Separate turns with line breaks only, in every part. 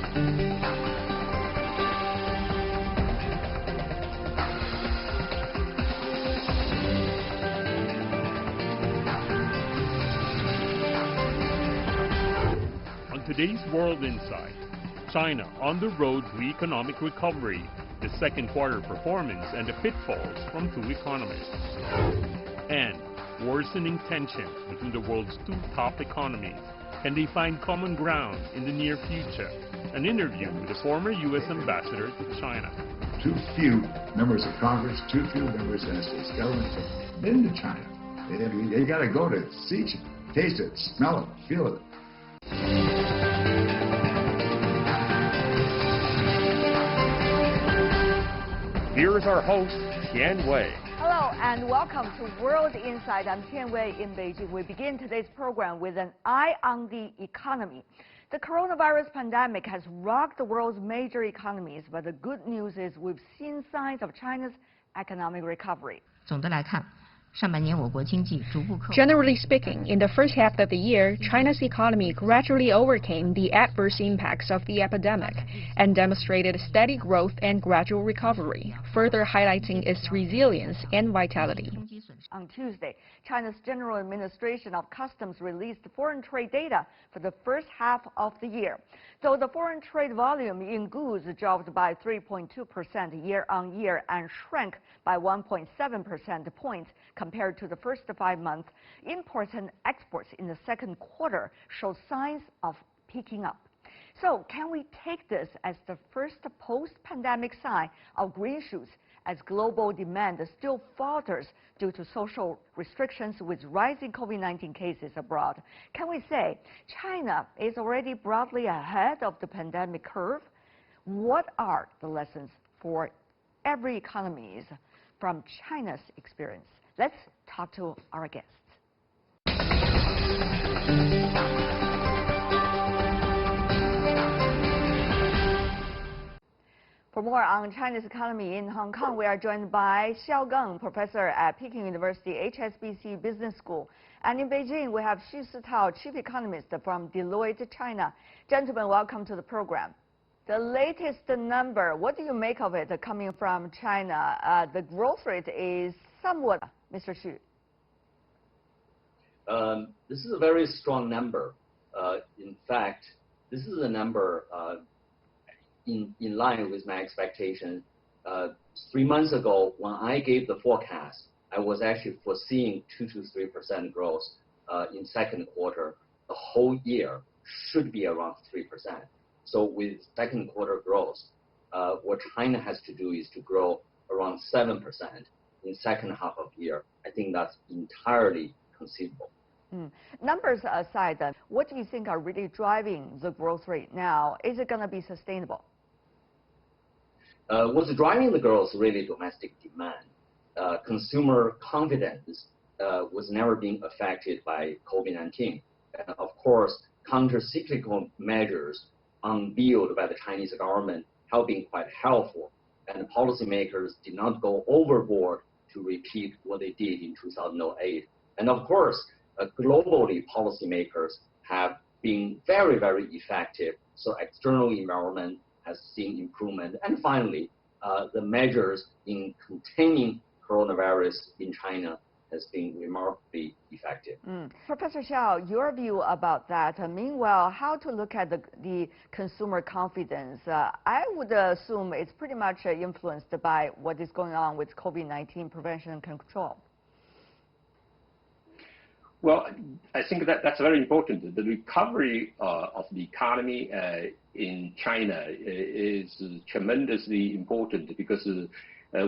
On today's World Insight, China on the road to economic recovery, the second quarter performance and the pitfalls from two economists. And worsening tensions between the world's two top economies. Can they find common ground in the near future? An interview with the former U.S. ambassador to China.
Too few members of Congress, too few members of the States government have been to China. They got to go to see it, taste it, smell it, feel it.
Here is our host, Envoy.
Hello and welcome to World Insight. I'm Envoy in Beijing. We begin today's program with an eye on the economy. The coronavirus pandemic has rocked the world's major economies, but the good news is we've seen signs of China's economic recovery.
总的来看， 上半年我国经济逐步克服。
Generally speaking, in the first half of the year, China's economy gradually overcame the adverse impacts of the epidemic and demonstrated steady growth and gradual recovery, further highlighting its resilience and vitality.
On Tuesday, China's General Administration of Customs released foreign trade data for the first half of the year. So the foreign trade volume in goods dropped by 3.2% year-on-year and shrank by 1.7 percentage points compared to the first 5 months. Imports and exports in the second quarter showed signs of picking up. So can we take this as the first post-pandemic sign of green shoots as global demand still falters due to social restrictions with rising COVID-19 cases abroad? Can we say China is already broadly ahead of the pandemic curve? What are the lessons for every economy from China's experience? Let's talk to our guests. For more on China's economy in Hong Kong, we are joined by Xiao Geng, professor at Peking University HSBC Business School. And in Beijing, we have Xu Sitao, chief economist from Deloitte, China. Gentlemen, welcome to the program. The latest number, what do you make of it coming from China? The growth rate is somewhat, Mr. Xu.
This is a very strong number. In fact, this is a number in line with my expectation. 3 months ago, when I gave the forecast, I was actually foreseeing 2 to 3% growth in second quarter. The whole year should be around 3%. So with second quarter growth, what China has to do is to grow around 7% in second half of the year. I think that's entirely conceivable.
Numbers aside, what do you think are really driving the growth rate now? Is it going to be sustainable?
What's driving the growth is really domestic demand. Consumer confidence was never being affected by COVID-19. And of course, counter-cyclical measures unveiled by the Chinese government have been quite helpful. And policymakers did not go overboard to repeat what they did in 2008. And of course, globally, policymakers have been very, very effective. So external environment has seen improvement. And finally, the measures in containing coronavirus in China has been remarkably effective.
Professor Xiao, your view about that. Meanwhile, how to look at the consumer confidence? I would assume it's pretty much influenced by what is going on with COVID-19 prevention and control.
Well, I think that's very important. The recovery of the economy in China is tremendously important because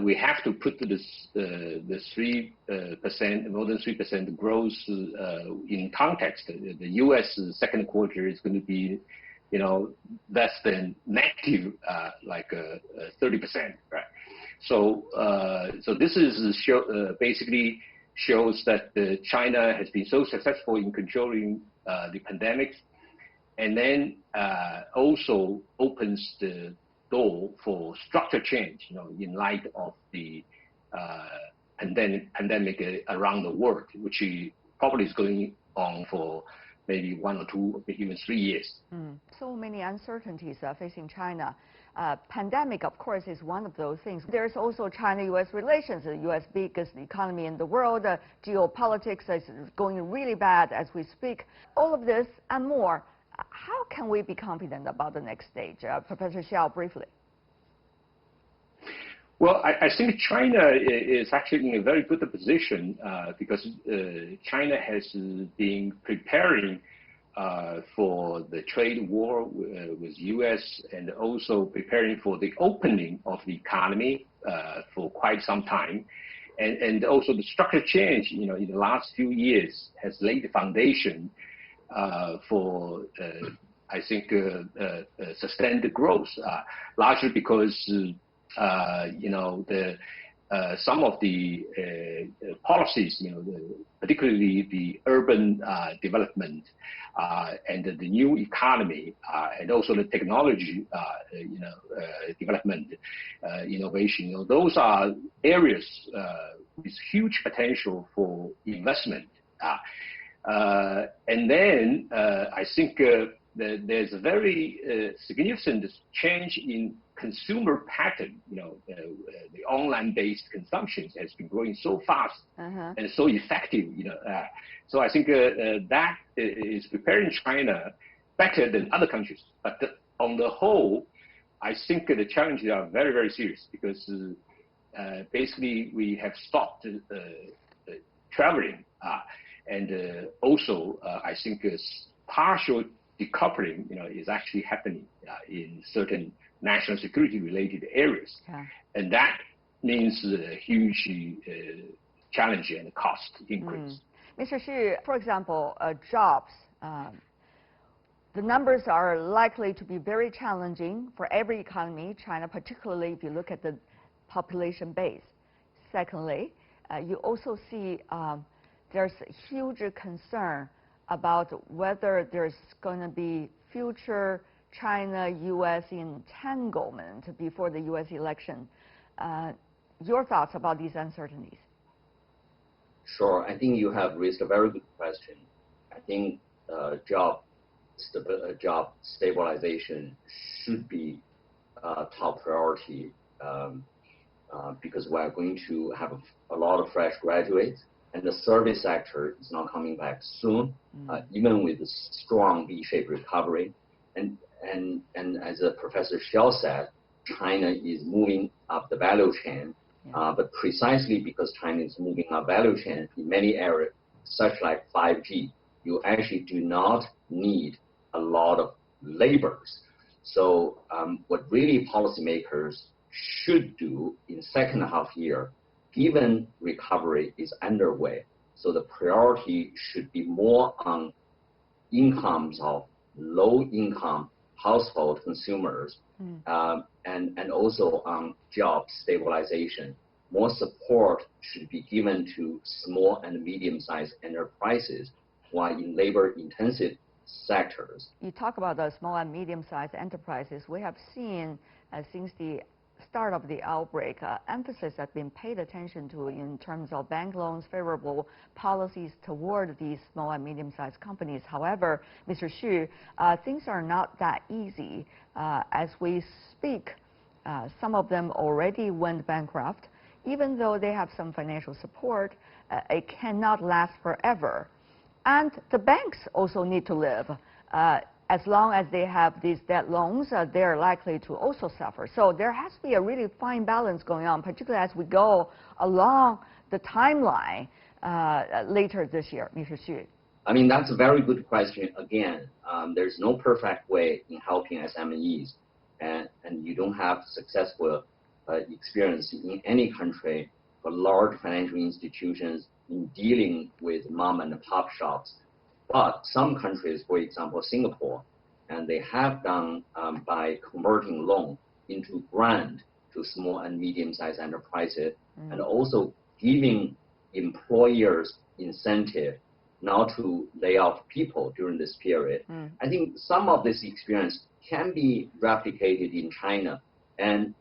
we have to put the 3%, more than 3% growth in context. The U.S. second quarter is going to be, less than negative, like 30%, right? So, so this is basically shows that China has been so successful in controlling the pandemic, and then also opens the door for structure change, in light of the pandemic around the world, which probably is going on for maybe 1 or 2, even 3 years.
So many uncertainties facing China. Pandemic, of course, is one of those things. There's also China-U.S. relations, the U.S. biggest economy in the world. Geopolitics is going really bad as we speak. All of this and more. How can we be confident about the next stage? Professor Xiao, briefly.
Well, I think China is actually in a very good position because China has been preparing for the trade war with U.S. and also preparing for the opening of the economy for quite some time. And also the structural change, in the last few years has laid the foundation for, I think, sustained growth, largely because, some of the policies, particularly the urban development and the new economy and also the technology, development, innovation, those are areas with huge potential for investment. And then I think there's a very significant change in consumer pattern. The online-based consumption has been growing so fast and so effective. So I think that is preparing China better than other countries. But on the whole, I think the challenges are very, very serious because basically we have stopped traveling, and also I think partial decoupling, is actually happening in certain national security related areas. And that means a huge challenge and cost increase.
Mr. Xu, for example, jobs, the numbers are likely to be very challenging for every economy, China particularly if you look at the population base. Secondly, you also see there's a huge concern about whether there's going to be future China-U.S. entanglement before the U.S. election. Your thoughts about these uncertainties?
Sure. I think you have raised a very good question. I think job stabilization should be top priority because we are going to have a lot of fresh graduates, and the service sector is not coming back soon, even with a strong V-shaped recovery. And as Professor Xiao said, China is moving up the value chain, but precisely because China is moving up value chain in many areas, such like 5G, you actually do not need a lot of laborers. So what really policymakers should do in second half year, given recovery is underway, so the priority should be more on incomes of low-income household consumers, and also on job stabilization. More support should be given to small and medium-sized enterprises, while in labor-intensive sectors.
You talk about the small and medium-sized enterprises. We have seen since the start of the outbreak, emphasis has been paid attention to in terms of bank loans, favorable policies toward these small and medium-sized companies. However, Mr. Xu, things are not that easy. As we speak, some of them already went bankrupt. Even though they have some financial support, it cannot last forever. And the banks also need to live. As long as they have these debt loans, they're likely to also suffer. So there has to be a really fine balance going on, particularly as we go along the timeline later this year. Mr. Xu.
I mean, that's a very good question. Again, there's no perfect way in helping SMEs, and you don't have successful experience in any country for large financial institutions in dealing with mom and pop shops. But some countries, for example, Singapore, and they have done by converting loan into grant to small and medium-sized enterprises, and also giving employers incentive not to lay off people during this period. I think some of this experience can be replicated in China, and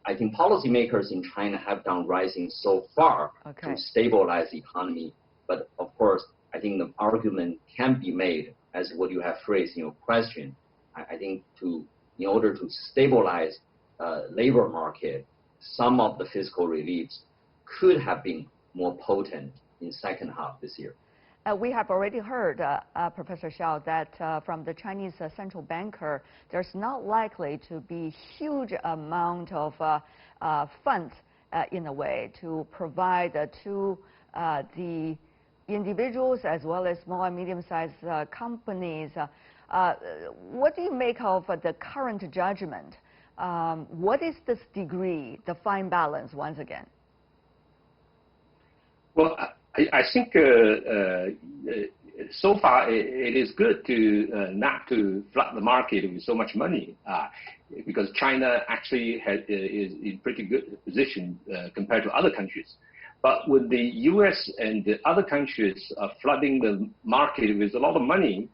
I think policymakers in China have done rising so far to stabilize the economy. But of course, I think the argument can be made as what you have phrased in your question. I think in order to stabilize labor market, some of the fiscal reliefs could have been more potent in second half this year.
We have already heard, Professor Xiao, that from the Chinese central banker, there's not likely to be huge amount of funds in a way to provide to the individuals as well as small and medium-sized companies. What do you make of the current judgment? What is this degree, the fine balance, once again?
Well, I think so far it is good to not to flood the market with so much money because China actually is in pretty good position compared to other countries. But with the U.S. and the other countries flooding the market with a lot of money,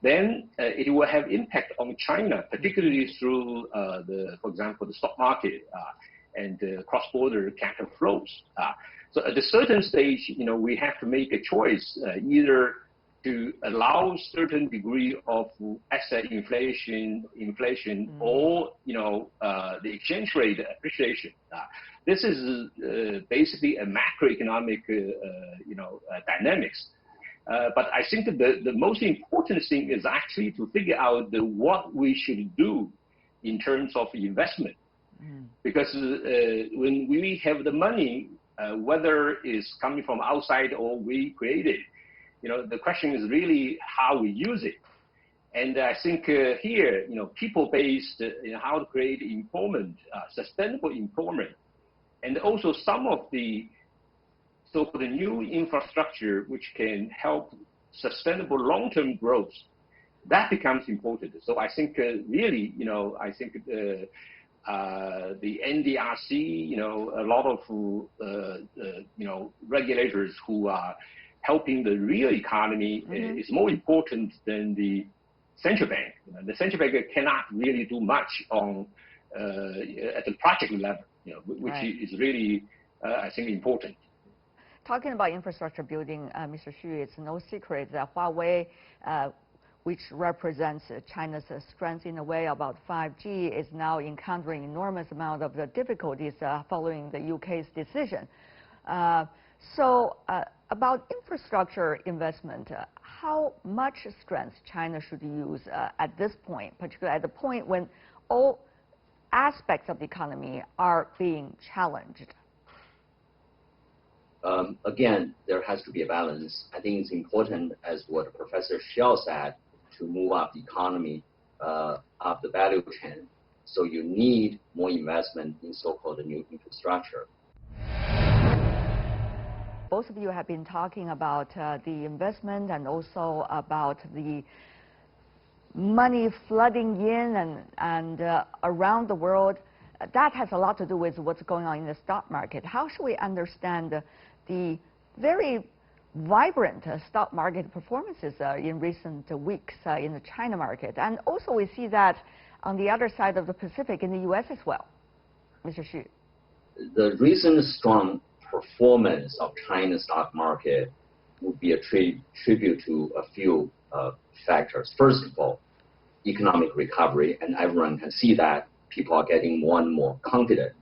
then it will have impact on China, particularly through for example, the stock market and cross-border capital flows. So at a certain stage, we have to make a choice, either to allow certain degree of asset inflation, or the exchange rate appreciation. This is basically a macroeconomic dynamics. But I think the most important thing is actually to figure out what we should do in terms of investment, because when we have the money, whether it's coming from outside or we create it, the question is really how we use it. And I think here, people-based, how to create employment, sustainable employment, and also some of the so-called new infrastructure which can help sustainable long-term growth, that becomes important. So I think really, I think the NDRC, a lot of regulators who are helping the real economy is more important than the central bank. The central bank cannot really do much on at the project level, which is really I think important.
Talking about infrastructure building, Mr. Xu, it's no secret that Huawei, which represents China's strength in a way about 5G, is now encountering enormous amount of the difficulties following the UK's decision. So about infrastructure investment, how much strength China should use at this point, particularly at the point when all aspects of the economy are being challenged?
Again, there has to be a balance. I think it's important, as what Professor Xiao said, to move up the economy up the value chain. So you need more investment in so-called new infrastructure.
Both of you have been talking about the investment and also about the money flooding in and around the world. That has a lot to do with what's going on in the stock market. How should we understand the very vibrant stock market performances in recent weeks in the China market? And also we see that on the other side of the Pacific in the U.S. as well. Mr. Xu.
The recent strong performance of China's stock market would be a tribute to a few factors. First of all, economic recovery, and everyone can see that people are getting more and more confident.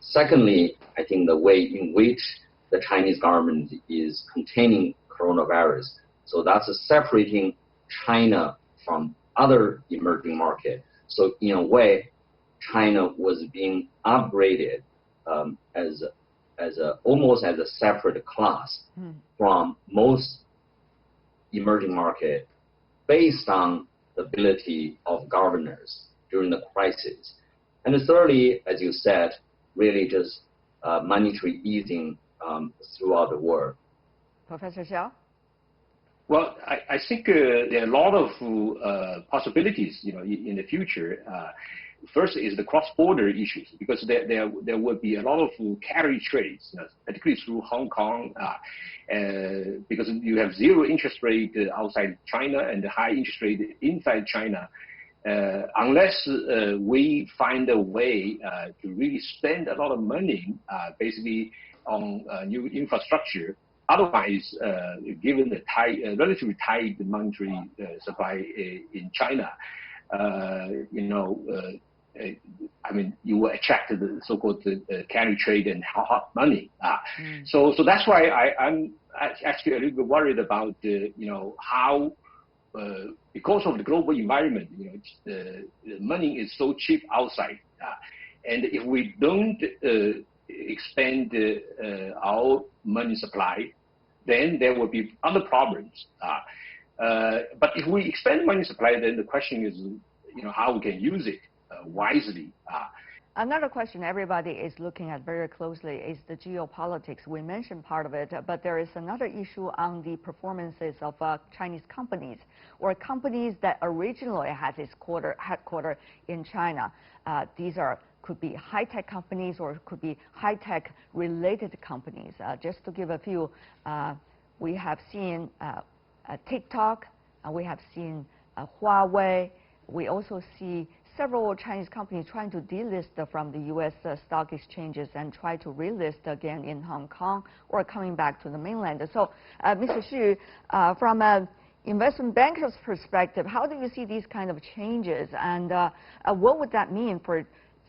Secondly, I think the way in which the Chinese government is containing coronavirus. So that's separating China from other emerging markets. So in a way, China was being upgraded almost as a separate class from most emerging markets based on the ability of governors during the crisis. And thirdly, as you said, really just monetary easing throughout the world.
Professor Xiao?
Well, I think there are a lot of possibilities, in the future. First is the cross-border issues, because there will be a lot of carry trades, particularly through Hong Kong, because you have zero interest rate outside China and high interest rate inside China. Unless we find a way to really spend a lot of money, basically on new infrastructure, otherwise, given the relatively tight monetary supply in China, I mean, you will attract the so-called carry trade and hot money. So that's why I'm actually a little bit worried about how, because of the global environment, the money is so cheap outside, and if we don't expand our money supply, then there will be other problems. But if we expand money supply, then the question is, how we can use it wisely.
Another question everybody is looking at very closely is the geopolitics. We mentioned part of it, but there is another issue on the performances of Chinese companies or companies that originally had its headquarters in China. These could be high-tech companies or could be high-tech related companies. Just to give a few, we have seen TikTok, we have seen Huawei. We also see several Chinese companies trying to delist from the U.S. stock exchanges and try to relist again in Hong Kong or coming back to the mainland. So, Mr. Xu, from an investment banker's perspective, how do you see these kind of changes, and what would that mean for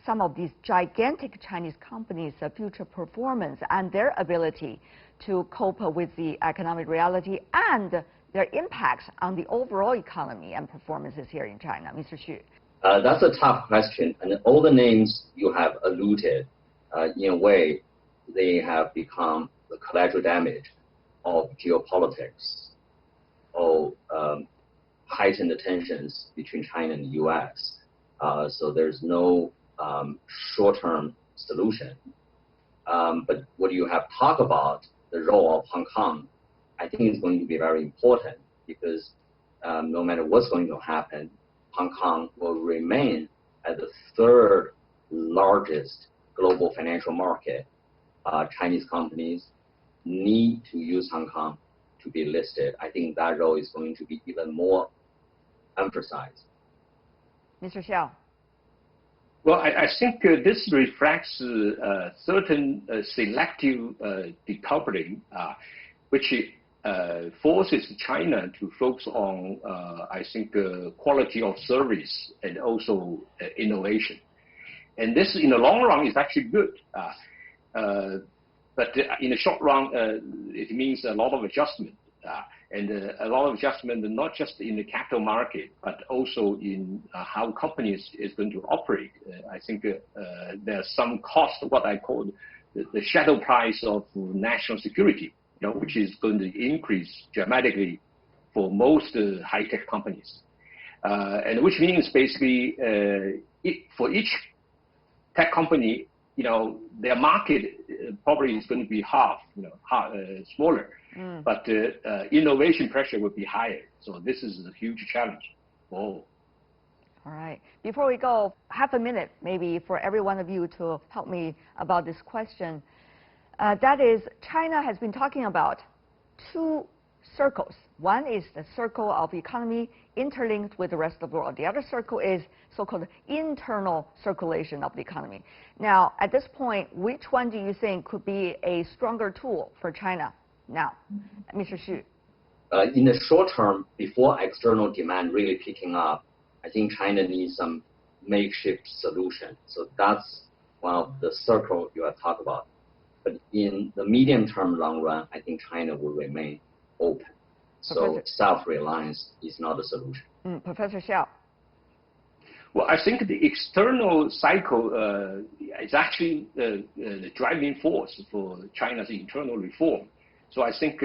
some of these gigantic Chinese companies' future performance and their ability to cope with the economic reality and their impacts on the overall economy and performances here in China? Mr. Xu.
That's a tough question, and all the names you have alluded, in a way, they have become the collateral damage of geopolitics or heightened tensions between China and the U.S. So there's no short-term solution. But what you have talked about, the role of Hong Kong, I think is going to be very important because no matter what's going to happen, Hong Kong will remain as the third largest global financial market. Chinese companies need to use Hong Kong to be listed. I think that role is going to be even more emphasized.
Mr. Xiao.
Well, I think this reflects certain selective decoupling, which forces China to focus on, I think, quality of service and also innovation. And this, in the long run, is actually good. But in the short run, it means a lot of adjustment. And a lot of adjustment, not just in the capital market, but also in how companies is going to operate. I think there's some cost, what I call the shadow price of national security, which is going to increase dramatically for most high-tech companies. And which means basically for each tech company, their market probably is going to be smaller. But innovation pressure would be higher. So this is a huge challenge.
All right. Before we go, half a minute maybe for every one of you to help me about this question. That is, China has been talking about two circles. One is the circle of economy interlinked with the rest of the world. The other circle is so-called internal circulation of the economy. Now, at this point, which one do you think could be a stronger tool for China now? Mr. Xu.
In the short term, before external demand really picking up, I think China needs some makeshift solution. So that's one of the circles you have talked about. But in the medium-term long run, I think China will remain open. So self-reliance is not a solution.
Professor Xiao.
Well, I think the external cycle is actually the driving force for China's internal reform. So I think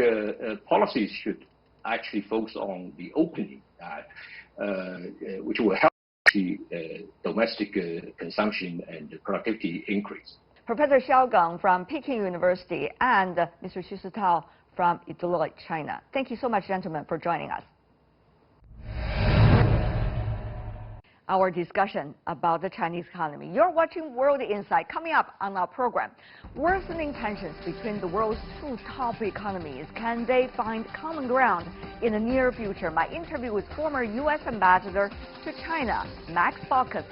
policies should actually focus on the opening, which will help the domestic consumption and productivity increase.
Professor Xiao Geng from Peking University and Mr. Xu Sitao from Deloitte, China. Thank you so much, gentlemen, for joining us. Our discussion about the Chinese economy. You're watching World Insight. Coming up on our program, worsening tensions between the world's two top economies. Can they find common ground in the near future? My interview with former U.S. Ambassador to China, Max Baucus.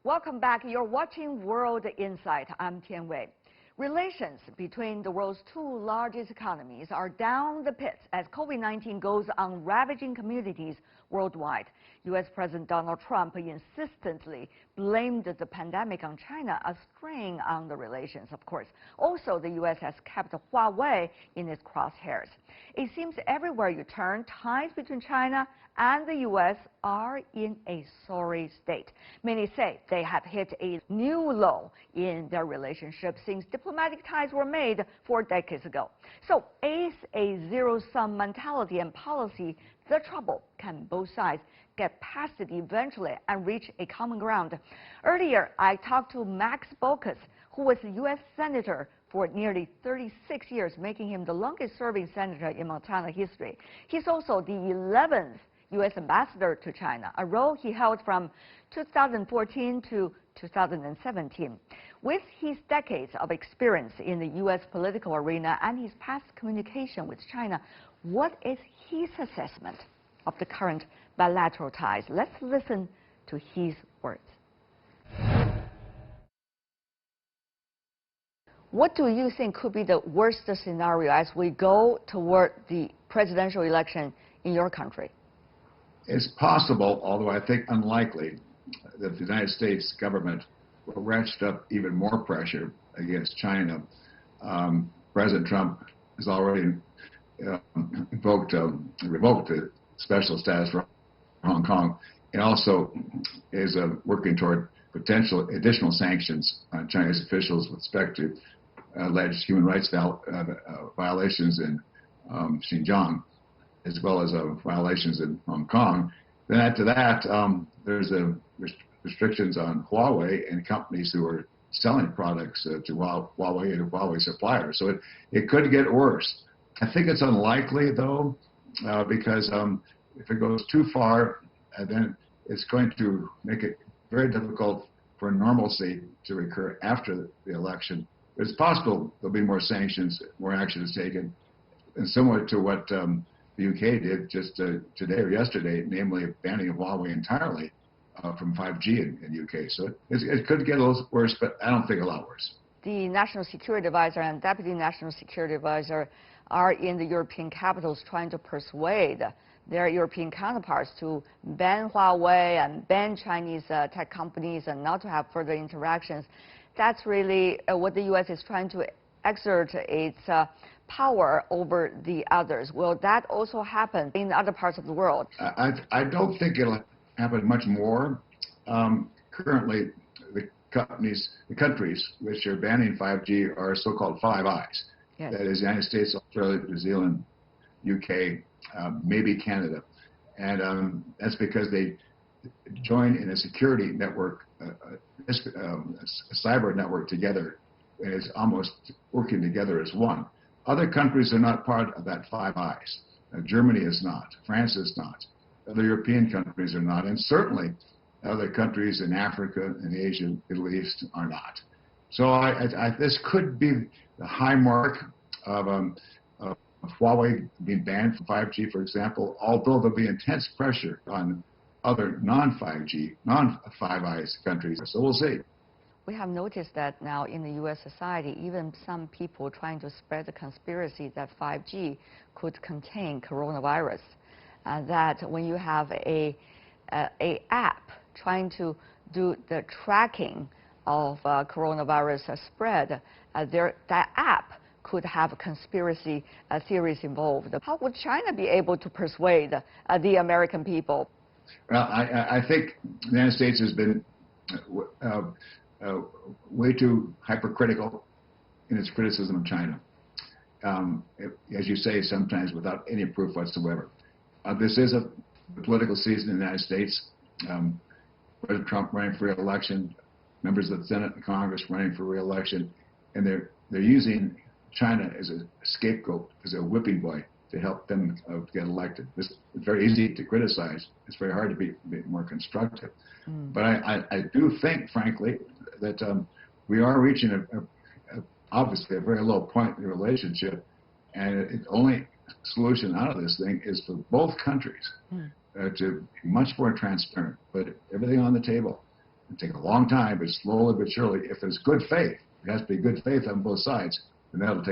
Welcome back. You're watching World Insight. I'm Tian Wei. Relations between the world's two largest economies are down the pits as COVID-19 goes on ravaging communities worldwide. U.S. President Donald Trump insistently blamed the pandemic on China, a strain on the relations, of course. Also, the U.S. has kept Huawei in its crosshairs. It seems everywhere you turn, ties between China and the U.S. are in a sorry state. Many say they have hit a new low in their relationship since diplomatic ties were made 4 decades ago. So, is a zero-sum mentality and policy the trouble? Can both sides get past it eventually and reach a common ground? Earlier, I talked to Max Baucus, who was a U.S. Senator for nearly 36 years, making him the longest-serving senator in Montana history. He's also the 11th U.S. ambassador to China, a role he held from 2014 to 2017. With his decades of experience in the U.S. political arena and his past communication with China, what is his assessment of the current bilateral ties? Let's listen to his words. What do you think could be the worst scenario as we go toward the presidential election in your country?
It's possible, although I think unlikely, that the United States government will ratchet up even more pressure against China. President Trump has already revoked the special status for Hong Kong, and also is working toward potential additional sanctions on Chinese officials with respect to alleged human rights violations in Xinjiang, as well as violations in Hong Kong. Then after that, there's restrictions on Huawei and companies who are selling products to Huawei and Huawei suppliers. So it could get worse. I think it's unlikely, though, because if it goes too far, then it's going to make it very difficult for normalcy to recur after the election. It's possible there'll be more sanctions, more action is taken, and similar to what the UK did just today or yesterday, namely banning Huawei entirely from 5G in UK. So it could get a little worse, but I don't think a lot worse.
The National Security Advisor and Deputy National Security Advisor are in the European capitals trying to persuade their European counterparts to ban Huawei and ban Chinese tech companies and not to have further interactions. That's really what the U.S. is trying to exert its power over the others. Will that also happen in other parts of the world?
I don't think it'll happen much more. Currently, the countries which are banning 5G are so-called Five Eyes. Yes. That is, United States, Australia, New Zealand, UK, maybe Canada, and that's because they join in a security network, a cyber network together, and it's almost working together as one. Other countries are not part of that Five Eyes. Germany is not. France is not. Other European countries are not, and certainly other countries in Africa and Asia, Middle East are not. So this could be the high mark of Huawei being banned from 5G, for example, although there'll be intense pressure on other non-5G, non-Five Eyes countries. So we'll see.
We have noticed that now in the U.S. society, even some people trying to spread the conspiracy that 5G could contain coronavirus. That when you have a app trying to do the tracking of coronavirus spread, that app could have a conspiracy theories involved. How would China be able to persuade the American people?
Well, I think the United States has been way too hypercritical in its criticism of China. As you say, sometimes without any proof whatsoever. This is a political season in the United States. President Trump running for re-election, members of the Senate and Congress running for re-election, and they're using China as a scapegoat, as a whipping boy to help them get elected. It's very easy to criticize. It's very hard to be more constructive. But I do think, frankly, that we are reaching obviously a very low point in the relationship, and the only solution out of this thing is for both countries to be much more transparent, put everything on the table, It'll take a long time, but slowly but surely, if there's good faith, it has to be good faith on both sides, and that'll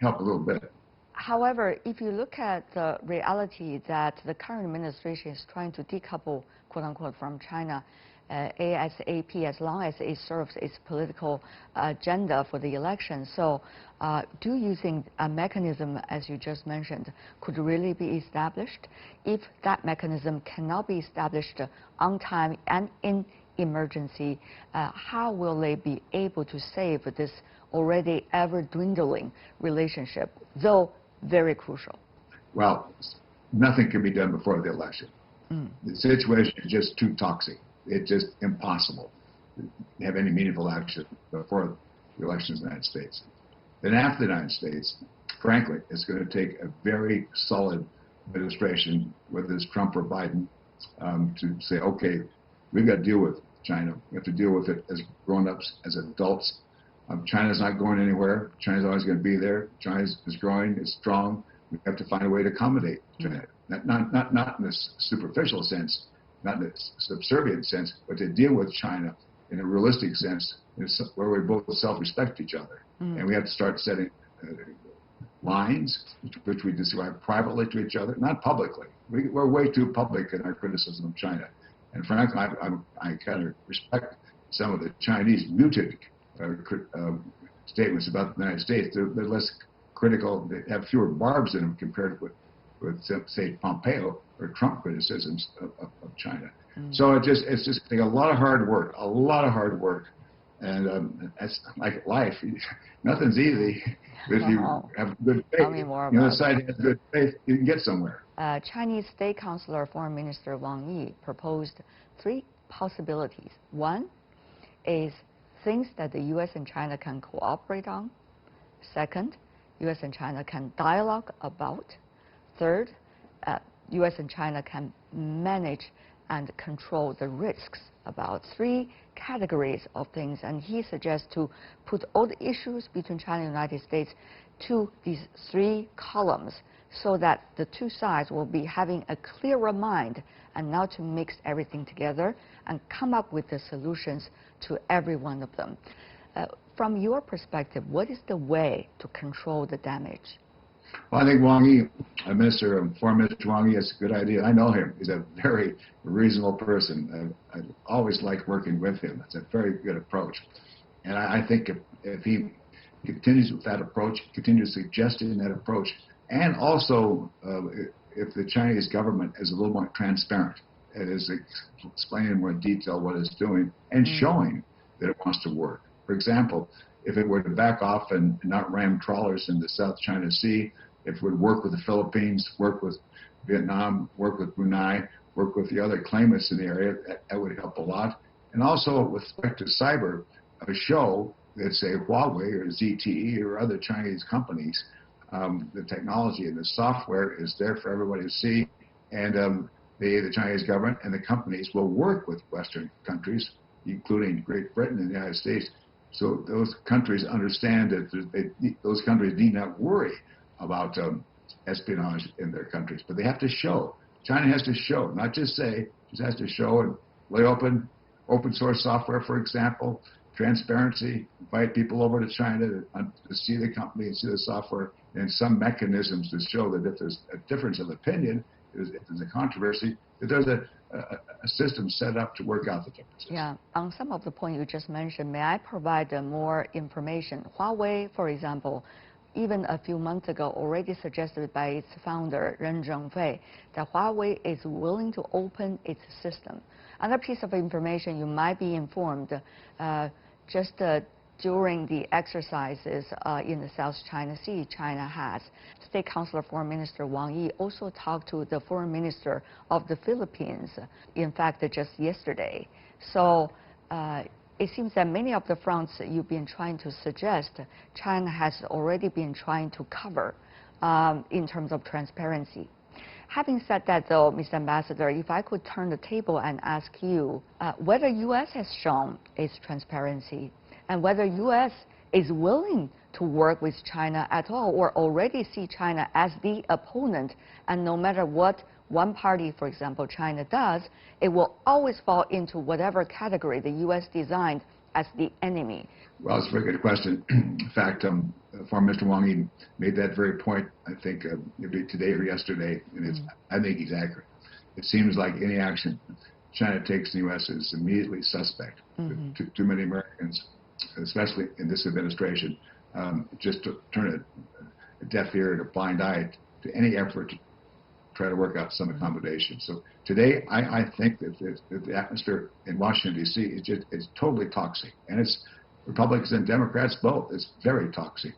help a little bit.
However, if you look at the reality that the current administration is trying to decouple, quote unquote, from China ASAP, as long as it serves its political agenda for the election. So do you think a mechanism, as you just mentioned, could really be established? If that mechanism cannot be established on time and in emergency, how will they be able to save this already ever-dwindling relationship, though very crucial?
Well, nothing can be done before the election. The situation is just too toxic. It's just impossible to have any meaningful action before the elections in the United States. Then after the United States, frankly, it's going to take a very solid administration, whether it's Trump or Biden, to say, okay, we've got to deal with China. We have to deal with it as grown-ups, as adults. China's not going anywhere. China's always going to be there. China is growing, is strong. We have to find a way to accommodate China. Not in this superficial sense, not in a subservient sense, but to deal with China in a realistic sense, where we both self-respect each other. And we have to start setting lines which we describe privately to each other, not publicly. We're way too public in our criticism of China. And frankly, I kind of respect some of the Chinese muted statements about the United States. They're less critical, they have fewer barbs in them compared with say, Pompeo or Trump criticisms of China. So it's just a lot of hard work, and that's like life. Nothing's easy. If you have good faith, the other side has good faith, you can get somewhere.
Chinese State Councilor Foreign Minister Wang Yi proposed 3 possibilities. One is things that the U.S. and China can cooperate on. Second, U.S. and China can dialogue about. Third, U.S. and China can manage and control the risks, about 3 categories of things. And he suggests to put all the issues between China and the United States to these 3 columns, so that the 2 sides will be having a clearer mind and not to mix everything together and come up with the solutions to every one of them. From your perspective, what is the way to control the damage?
Well, I think Wang Yi, Foreign Minister Wang Yi, has a good idea. I know him. He's a very reasonable person. I always like working with him. It's a very good approach. And I think if he continues with that approach, continues suggesting that approach, and also if the Chinese government is a little more transparent, it is explaining in more detail what it's doing and showing that it wants to work. For example, if it were to back off and not ram trawlers in the South China Sea, if it would work with the Philippines, work with Vietnam, work with Brunei, work with the other claimants in the area, that would help a lot. And also with respect to cyber, show that, say, Huawei or ZTE or other Chinese companies, the technology and the software is there for everybody to see, and the Chinese government and the companies will work with Western countries, including Great Britain and the United States, so those countries understand that those countries need not worry about espionage in their countries. But they have to show. China has to show, not just say, just has to show and lay open source software, for example, transparency, invite people over to China to see the company and see the software, and some mechanisms to show that if there's a difference of opinion, if there's a controversy, that there's a system set up to work out the differences.
Yeah, on some of the points you just mentioned, may I provide more information? Huawei, for example, even a few months ago already suggested by its founder, Ren Zhengfei, that Huawei is willing to open its system. Another piece of information you might be informed, just during the exercises in the South China Sea, China has. State Councilor Foreign Minister Wang Yi also talked to the Foreign Minister of the Philippines, in fact, just yesterday. So it seems that many of the fronts you've been trying to suggest, China has already been trying to cover in terms of transparency. Having said that, though, Mr. Ambassador, if I could turn the table and ask you whether U.S. has shown its transparency and whether U.S. is willing to work with China at all, or already see China as the opponent, and no matter what one party, for example, China does, it will always fall into whatever category the U.S. designed as the enemy?
Well, it's a very good question. In fact, former Mr. Wang Yi made that very point, I think, maybe today or yesterday, and it's, I think he's accurate. It seems like any action China takes in the U.S. is immediately suspect. Too many Americans, especially in this administration, just to turn a deaf ear and a blind eye to any effort to try to work out some accommodation. So today, I think that the atmosphere in Washington, D.C. is totally toxic, and it's Republicans and Democrats both. It's very toxic.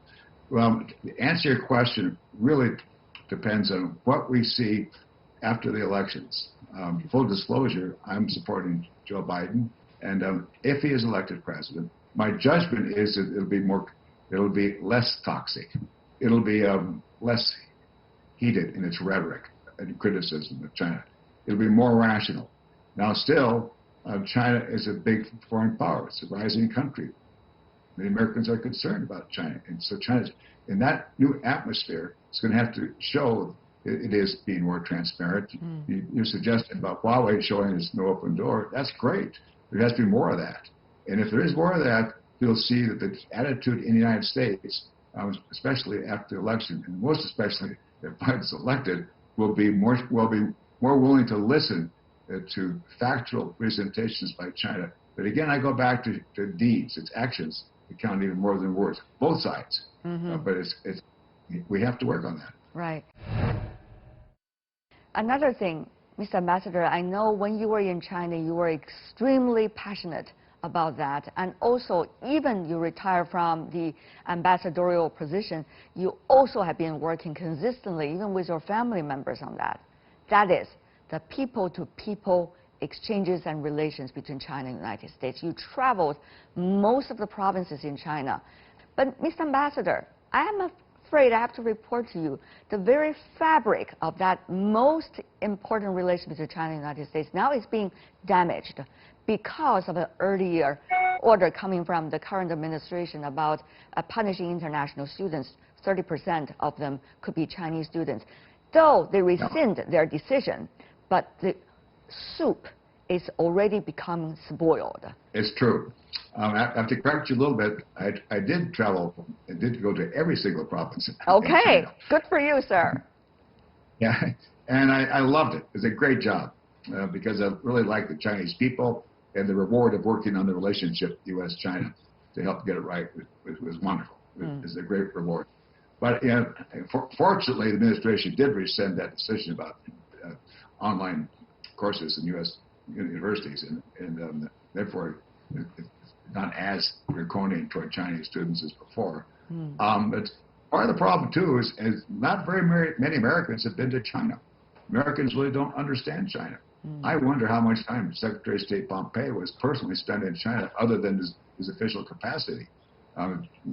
Well, to answer your question really depends on what we see after the elections. Full disclosure, I'm supporting Joe Biden, and if he is elected president, my judgment is that it'll be less toxic. It'll be less heated in its rhetoric and criticism of China. It'll be more rational. Now, still, China is a big foreign power. It's a rising country. Many Americans are concerned about China, and so China's in that new atmosphere. It's going to have to show it is being more transparent. You suggested about Huawei showing us no open door. That's great. There has to be more of that. And if there is more of that, you'll see that the attitude in the United States, especially after the election, and most especially if Biden's elected, will be more willing to listen to factual presentations by China. But again, I go back to deeds. It's actions that count even more than words. Both sides. But we have to work on that.
Right. Another thing, Mr. Ambassador, I know when you were in China, you were extremely passionate about that, and also even you retired from the ambassadorial position, you also have been working consistently, even with your family members, on that. That is the people-to-people exchanges and relations between China and the United States. You traveled most of the provinces in China. But, Mr. Ambassador, I am afraid I have to report to you the very fabric of that most important relation between China and the United States now is being damaged because of an earlier order coming from the current administration about punishing international students. 30% of them could be Chinese students. Though they rescind their decision, but the soup is already becoming spoiled.
It's true. I have to correct you a little bit. I did travel. I did go to every single province.
Okay, good for you, sir.
Yeah, and I loved it. It was a great job because I really like the Chinese people, and the reward of working on the relationship U.S.-China to help get it right was wonderful. It was a great reward. But fortunately, the administration did rescind that decision about online courses in U.S. universities, and therefore it's not as draconian toward Chinese students as before. But part of the problem too is not very many Americans have been to China. Americans really don't understand China. I wonder how much time Secretary of State Pompeo was personally spent in China other than his official capacity.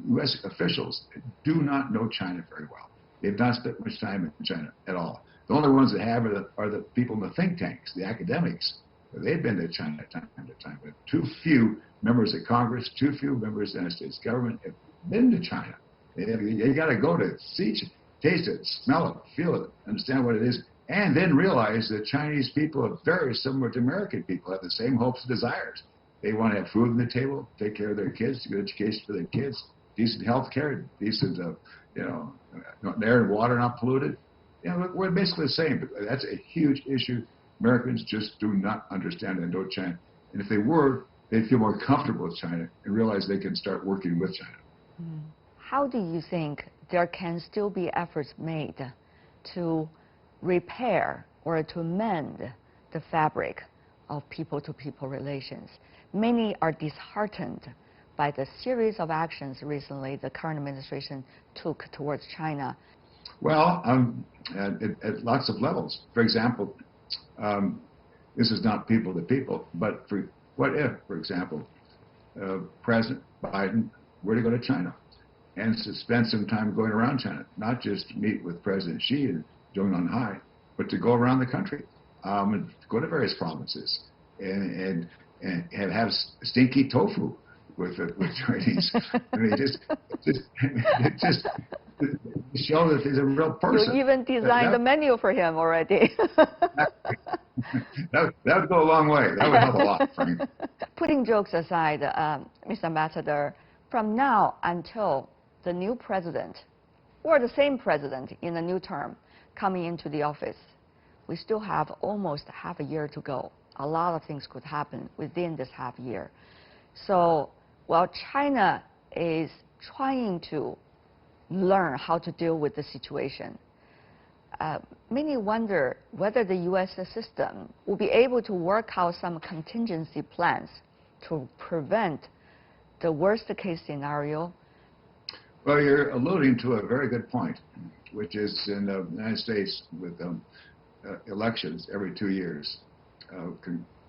U.S. officials do not know China very well. They've not spent much time in China at all. The only ones that have are the people in the think tanks, the academics. They've been to China time to time, but too few members of Congress, too few members of the United States government have been to China. You got to go to see, taste it, smell it, feel it, understand what it is, and then realize that Chinese people are very similar to American people, have the same hopes and desires. They want to have food on the table, take care of their kids, good education for their kids, decent health care, decent, air and water not polluted. We're basically the same, but that's a huge issue. Americans just do not understand Indochina. And if they were, they'd feel more comfortable with China and realize they can start working with China.
How do you think there can still be efforts made to repair or to mend the fabric of people-to-people relations? Many are disheartened by the series of actions recently the current administration took towards China.
Well, at lots of levels. For example, this is not people to people, but what if, for example, President Biden were to go to China and to spend some time going around China, not just to meet with President Xi and Zhou Enlai, but to go around the country and go to various provinces and have stinky tofu with Chinese. I mean, show that he's a real person.
You even designed the menu for him already.
that would go a long way. That would help a lot, Frank.
Putting jokes aside, Mr. Ambassador, from now until the new president, or the same president in the new term, coming into the office, we still have almost half a year to go. A lot of things could happen within this half year. So while China is trying to learn how to deal with the situation, many wonder whether the U.S. system will be able to work out some contingency plans to prevent the worst case scenario.
Well, you're alluding to a very good point, which is in the United States with elections every 2 years,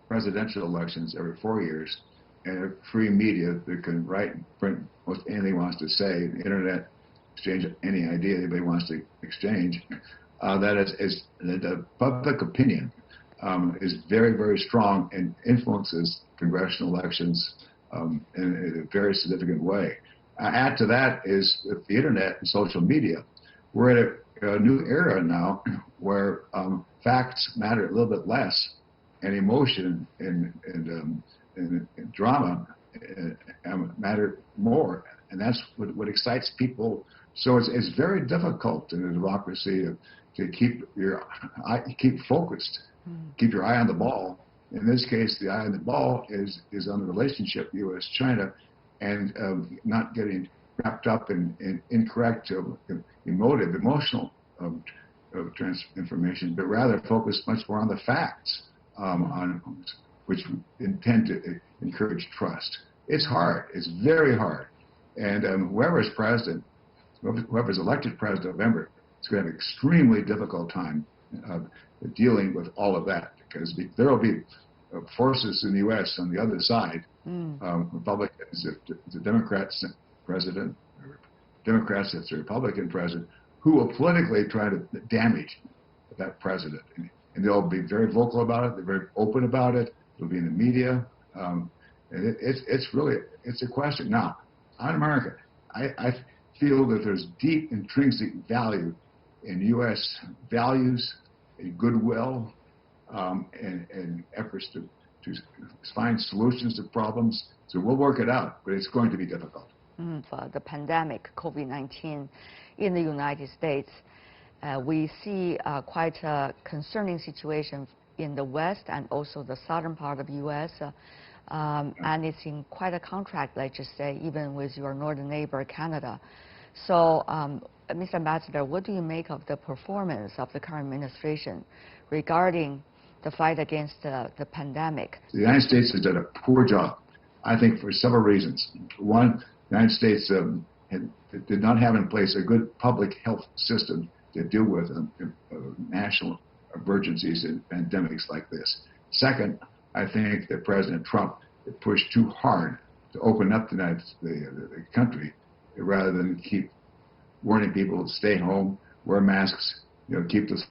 presidential elections every 4 years, and a free media that can write and print most anything he wants to say, the internet, exchange any idea anybody wants to exchange. That is the public opinion is very, very strong and influences congressional elections in a very significant way. Add to that is with the internet and social media, we're at a new era now where facts matter a little bit less, and emotion and drama matter more, and that's what excites people. So it's very difficult in a democracy to keep focused, keep your eye on the ball. In this case, the eye on the ball is on the relationship U.S.-China, and not getting wrapped up in incorrect, emotional information, but rather focus much more on the facts, on which intend to encourage trust. It's hard. It's very hard. And whoever's president, whoever's elected president in November, is going to have an extremely difficult time dealing with all of that, because there will be forces in the U.S. on the other side, Republicans, the Democrats president, or Democrats if the Republican president, who will politically try to damage that president. And they'll be very vocal about it. They're very open about it. It'll be in the media. And it's a question. Now, on America, I feel that there's deep intrinsic value in U.S. values, in goodwill, and efforts to find solutions to problems. So we'll work it out, but it's going to be difficult.
For the pandemic, COVID-19, in the United States, we see quite a concerning situation in the West and also the southern part of the U.S., and it's in quite a contract, let's just say, even with your northern neighbor, Canada. So, Mr. Ambassador, what do you make of the performance of the current administration regarding the fight against the pandemic?
The United States has done a poor job, I think, for several reasons. One, the United States did not have in place a good public health system to deal with national emergencies and pandemics like this. Second, I think that President Trump pushed too hard to open up the country rather than keep warning people to stay home, wear masks, keep the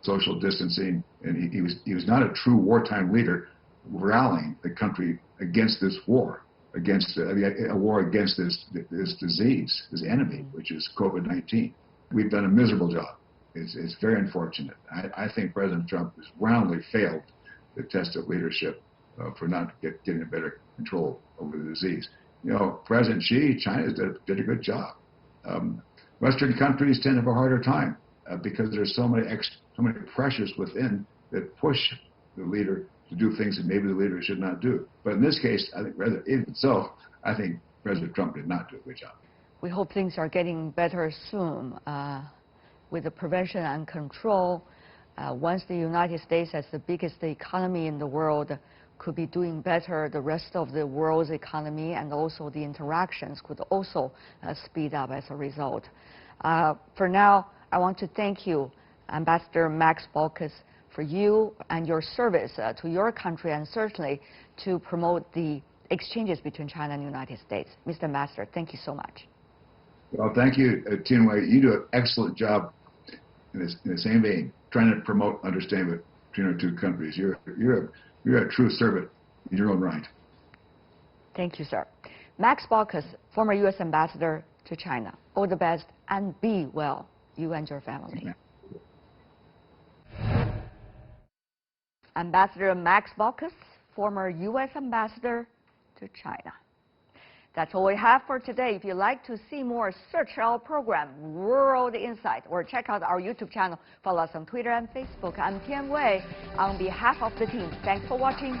social distancing. And he was not a true wartime leader rallying the country against this war, against a war against this disease, this enemy, which is COVID-19. We've done a miserable job. It's very unfortunate. I think President Trump has roundly failed the test of leadership for not getting a better control over the disease. President Xi, China did a good job. Western countries tend to have a harder time because there's so many pressures within that push the leader to do things that maybe the leader should not do. But in this case, I think rather even so, I think President Trump did not do a good job.
We hope things are getting better soon with the prevention and control. Once the United States, as the biggest economy in the world, could be doing better, the rest of the world's economy and also the interactions could also speed up as a result. For now, I want to thank you, Ambassador Max Baucus, for you and your service to your country, and certainly to promote the exchanges between China and the United States. Mr. Ambassador, thank you so much.
Well, thank you, Tianwei. You do an excellent job in the same vein, trying to promote understanding between our two countries. You're a true servant in your own right.
Thank you, sir. Max Baucus, former U.S. ambassador to China. All the best and be well, you and your family.
Amen.
Ambassador Max Baucus, former U.S. ambassador to China. That's all we have for today. If you'd like to see more, search our program, World Insight, or check out our YouTube channel. Follow us on Twitter and Facebook. I'm Tian Wei. On behalf of the team, thanks for watching.